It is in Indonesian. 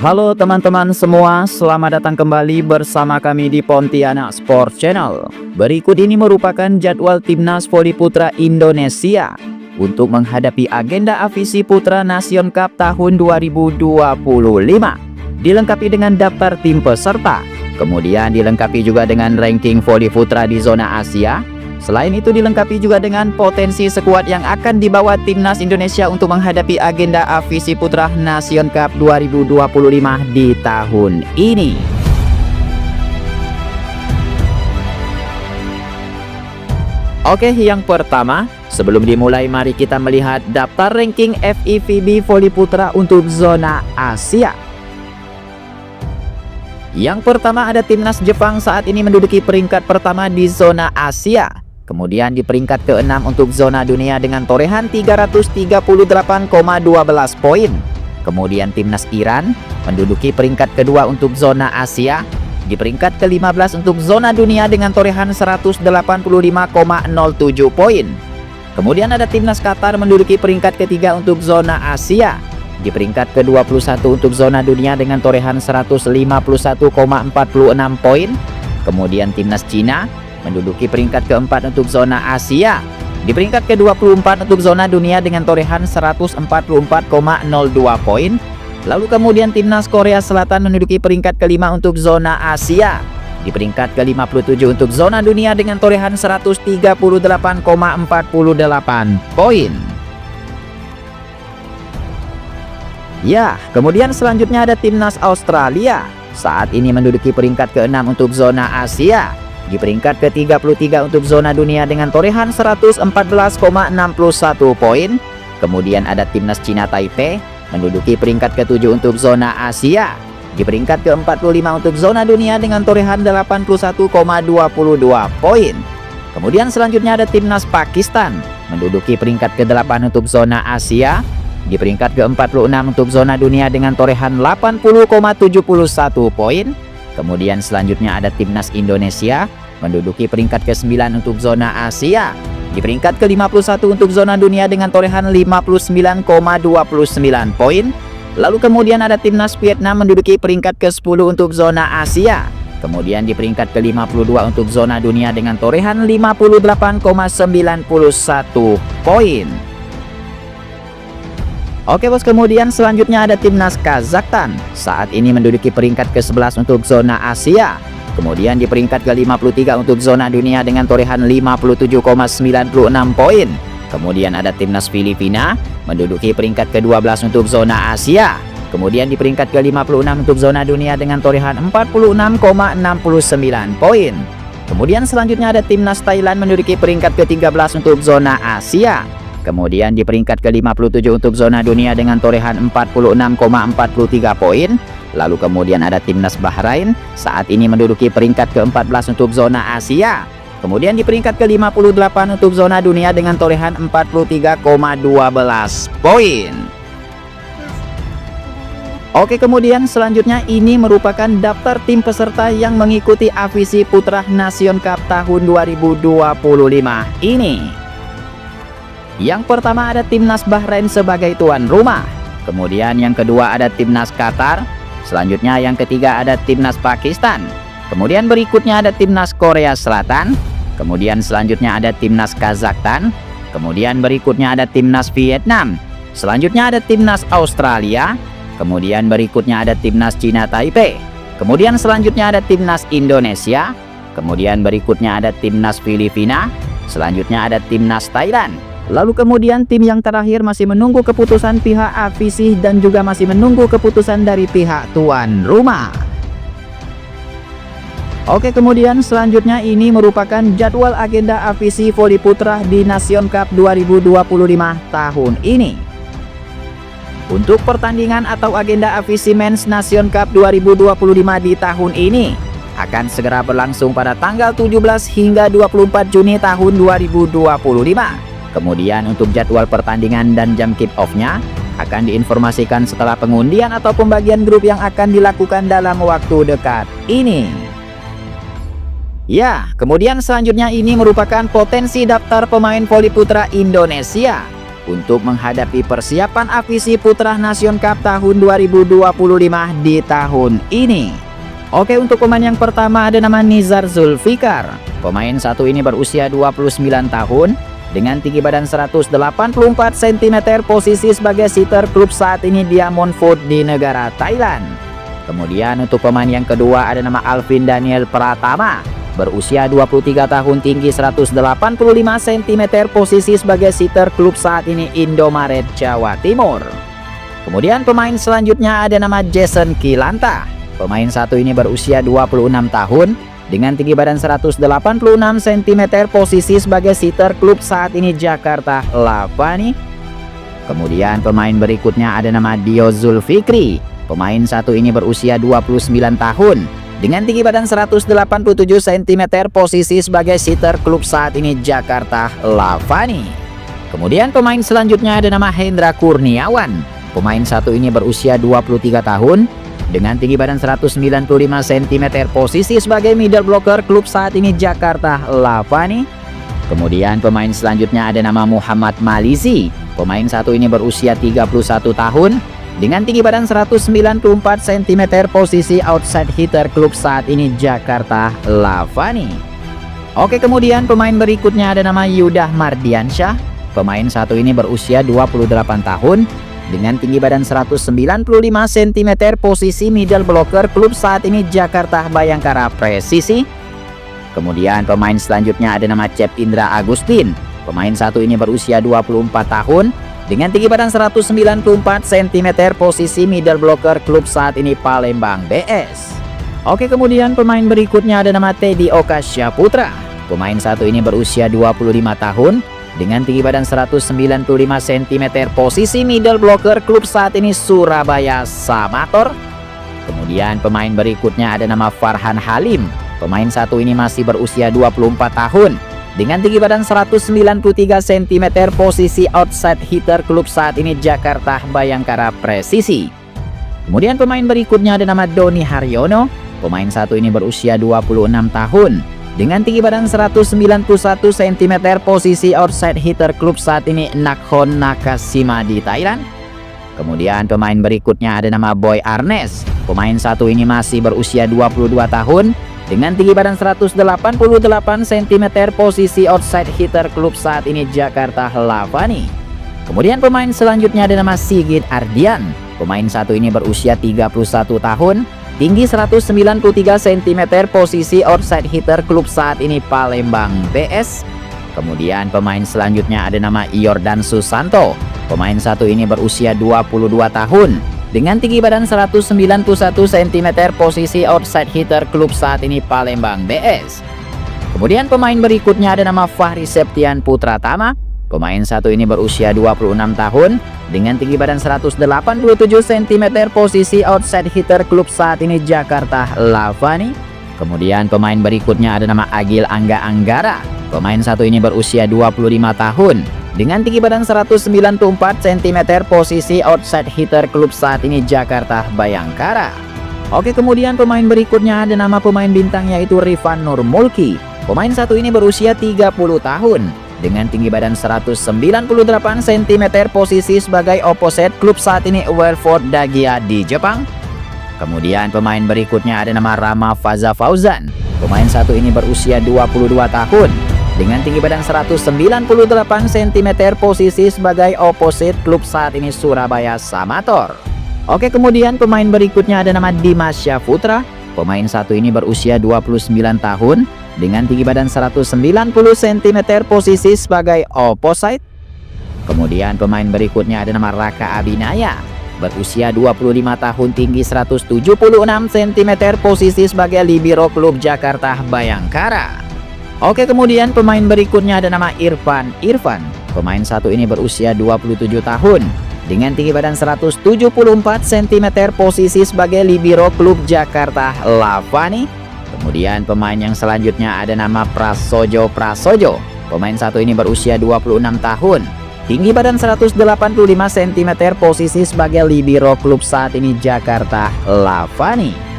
Halo teman-teman semua, selamat datang kembali bersama kami di Pontianak Sport Channel. Berikut ini merupakan jadwal Timnas Voli Putra Indonesia untuk menghadapi agenda AFC Putra Nation Cup tahun 2025. Dilengkapi dengan daftar tim peserta, kemudian dilengkapi juga dengan ranking voli putra di zona Asia. Selain itu dilengkapi juga dengan potensi skuad yang akan dibawa Timnas Indonesia untuk menghadapi agenda AFC Putra Nation Cup 2025 di tahun ini. Oke, yang pertama, sebelum dimulai mari kita melihat daftar ranking FIVB Voli Putra untuk zona Asia. Yang pertama ada Timnas Jepang, saat ini menduduki peringkat pertama di zona Asia. Kemudian di peringkat ke-6 untuk zona dunia dengan torehan 338,12 poin. Kemudian Timnas Iran menduduki peringkat kedua untuk zona Asia. Di peringkat ke-15 untuk zona dunia dengan torehan 185,07 poin. Kemudian ada Timnas Qatar menduduki peringkat ketiga untuk zona Asia. Di peringkat ke-21 untuk zona dunia dengan torehan 151,46 poin. Kemudian Timnas Cina menduduki peringkat keempat untuk zona Asia. Di peringkat ke-24 untuk zona dunia dengan torehan 144,02 poin. Lalu kemudian Timnas Korea Selatan menduduki peringkat kelima untuk zona Asia. Di peringkat ke-57 untuk zona dunia dengan torehan 138,48 poin. Ya, kemudian selanjutnya ada Timnas Australia. Saat ini menduduki peringkat ke-6 untuk zona Asia. Di peringkat ke-33 untuk zona dunia dengan torehan 114,61 poin. Kemudian ada Timnas Cina Taipei menduduki peringkat ke-7 untuk zona Asia. Di peringkat ke-45 untuk zona dunia dengan torehan 81,22 poin. Kemudian selanjutnya ada Timnas Pakistan menduduki peringkat ke-8 untuk zona Asia. Di peringkat ke-46 untuk zona dunia dengan torehan 80,71 poin. Kemudian selanjutnya ada Timnas Indonesia menduduki peringkat ke-9 untuk zona Asia. Di peringkat ke-51 untuk zona dunia dengan torehan 59,29 poin. Lalu kemudian ada Timnas Vietnam menduduki peringkat ke-10 untuk zona Asia. Kemudian di peringkat ke-52 untuk zona dunia dengan torehan 58,91 poin. Oke bos, kemudian selanjutnya ada Timnas Kazakhstan. Saat ini menduduki peringkat ke-11 untuk zona Asia. Kemudian di peringkat ke-53 untuk zona dunia dengan torehan 57,96 poin. Kemudian ada Timnas Filipina menduduki peringkat ke-12 untuk zona Asia. Kemudian di peringkat ke-56 untuk zona dunia dengan torehan 46,69 poin. Kemudian selanjutnya ada Timnas Thailand menduduki peringkat ke-13 untuk zona Asia. Kemudian di peringkat ke-57 untuk zona dunia dengan torehan 46,43 poin. Lalu kemudian ada Timnas Bahrain, saat ini menduduki peringkat ke-14 untuk zona Asia. Kemudian di peringkat ke-58 untuk zona dunia dengan torehan 43,12 poin. Oke, kemudian selanjutnya ini merupakan daftar tim peserta yang mengikuti AFC Putra Nation Cup tahun 2025 ini. Yang pertama ada Timnas Bahrain sebagai tuan rumah. Kemudian yang kedua ada Timnas Qatar. Selanjutnya yang ketiga ada Timnas Pakistan. Kemudian berikutnya ada Timnas Korea Selatan. Kemudian selanjutnya ada Timnas Kazakhstan. Kemudian berikutnya ada Timnas Vietnam. Selanjutnya ada Timnas Australia. Kemudian berikutnya ada Timnas Cina Taipei. Kemudian selanjutnya ada Timnas Indonesia. Kemudian berikutnya ada Timnas Filipina. Selanjutnya ada Timnas Thailand. Lalu kemudian tim yang terakhir masih menunggu keputusan pihak AFC dan juga masih menunggu keputusan dari pihak tuan rumah. Oke, kemudian selanjutnya ini merupakan jadwal agenda AFC Voli Putra di Nation Cup 2025 tahun ini. Untuk pertandingan atau agenda AFC Men's Nation Cup 2025 di tahun ini akan segera berlangsung pada tanggal 17 hingga 24 Juni tahun 2025. Kemudian untuk jadwal pertandingan dan jam kick-off-nya akan diinformasikan setelah pengundian atau pembagian grup yang akan dilakukan dalam waktu dekat ini. Ya, kemudian selanjutnya ini merupakan potensi daftar pemain voli putra Indonesia. untuk menghadapi persiapan AFC Putra Nation Cup tahun 2025 di tahun ini. Oke, untuk pemain yang pertama ada nama Nizar Zulfikar. Pemain satu ini berusia 29 tahun dengan tinggi badan 184 cm, posisi sebagai sitter klub saat ini Diamond Food di negara Thailand. Kemudian untuk pemain yang kedua ada nama Alvin Daniel Pratama. Berusia 23 tahun, tinggi 185 cm, posisi sebagai sitter klub saat ini Indomaret Jawa Timur. Kemudian pemain selanjutnya ada nama Jason Kilanta. Pemain satu ini berusia 26 tahun dengan tinggi badan 186 cm, posisi sebagai sitter klub saat ini Jakarta Lavani. Kemudian pemain berikutnya ada nama Dio Zulfikri. Pemain satu ini berusia 29 tahun dengan tinggi badan 187 cm, posisi sebagai sitter klub saat ini Jakarta Lavani. Kemudian pemain selanjutnya ada nama Hendra Kurniawan. Pemain satu ini berusia 23 tahun dengan tinggi badan 195 cm, posisi sebagai middle blocker klub saat ini Jakarta Lavani. Kemudian pemain selanjutnya ada nama Muhammad Malizi. Pemain satu ini berusia 31 tahun dengan tinggi badan 194 cm, posisi outside hitter klub saat ini Jakarta Lavani. Oke, kemudian pemain berikutnya ada nama Yudah Mardiansyah. Pemain satu ini berusia 28 tahun dengan tinggi badan 195 cm, posisi middle blocker klub saat ini Jakarta Bayangkara Presisi. Kemudian pemain selanjutnya ada nama Cep Indra Agustin. Pemain satu ini berusia 24 tahun dengan tinggi badan 194 cm, posisi middle blocker klub saat ini Palembang BS. Oke, kemudian pemain berikutnya ada nama Teddy Okasya Putra. Pemain satu ini berusia 25 tahun dengan tinggi badan 195 cm, posisi middle blocker klub saat ini Surabaya Samator. Kemudian pemain berikutnya ada nama Farhan Halim. Pemain satu ini masih berusia 24 tahun dengan tinggi badan 193 cm, posisi outside hitter klub saat ini Jakarta Bayangkara Presisi. Kemudian pemain berikutnya ada nama Doni Haryono. Pemain satu ini berusia 26 tahun dengan tinggi badan 191 cm, posisi outside hitter klub saat ini Nakhon Nakashima di Thailand. Kemudian pemain berikutnya ada nama Boy Arnes. Pemain satu ini masih berusia 22 tahun dengan tinggi badan 188 cm, posisi outside hitter klub saat ini Jakarta Lavani. Kemudian pemain selanjutnya ada nama Sigit Ardian. Pemain satu ini berusia 31 tahun, tinggi 193 cm, posisi outside hitter klub saat ini Palembang BS. Kemudian pemain selanjutnya ada nama Yordan Susanto. Pemain satu ini berusia 22 tahun dengan tinggi badan 191 cm, posisi outside hitter klub saat ini Palembang BS. Kemudian pemain berikutnya ada nama Fahri Septian Putratama. Pemain satu ini berusia 26 tahun dengan tinggi badan 187 cm, posisi outside hitter klub saat ini Jakarta Lavani. Kemudian pemain berikutnya ada nama Agil Angga Anggara. Pemain satu ini berusia 25 tahun dengan tinggi badan 194 cm, posisi outside hitter klub saat ini Jakarta Bayangkara. Oke, kemudian pemain berikutnya ada nama pemain bintang yaitu Rifan Nurmulki. Pemain satu ini berusia 30 tahun dengan tinggi badan 198 cm, posisi sebagai opposite klub saat ini Welford Dagia di Jepang. Kemudian pemain berikutnya ada nama Rama Faza Fauzan. Pemain satu ini berusia 22 tahun dengan tinggi badan 198 cm, posisi sebagai opposite klub saat ini Surabaya Samator. Oke, kemudian pemain berikutnya ada nama Dimas Syahputra. Pemain satu ini berusia 29 tahun dengan tinggi badan 190 cm, posisi sebagai opposite. Kemudian pemain berikutnya ada nama Raka Abinaya. Berusia 25 tahun, tinggi 176 cm, posisi sebagai libero klub Jakarta Bayangkara. Oke, kemudian pemain berikutnya ada nama Irfan Irfan. Pemain satu ini berusia 27 tahun dengan tinggi badan 174 cm, posisi sebagai libero klub Jakarta Lavani. Kemudian pemain yang selanjutnya ada nama Prasojo Prasojo. Pemain satu ini berusia 26 tahun, tinggi badan 185 cm, posisi sebagai libero klub saat ini Jakarta Lavani.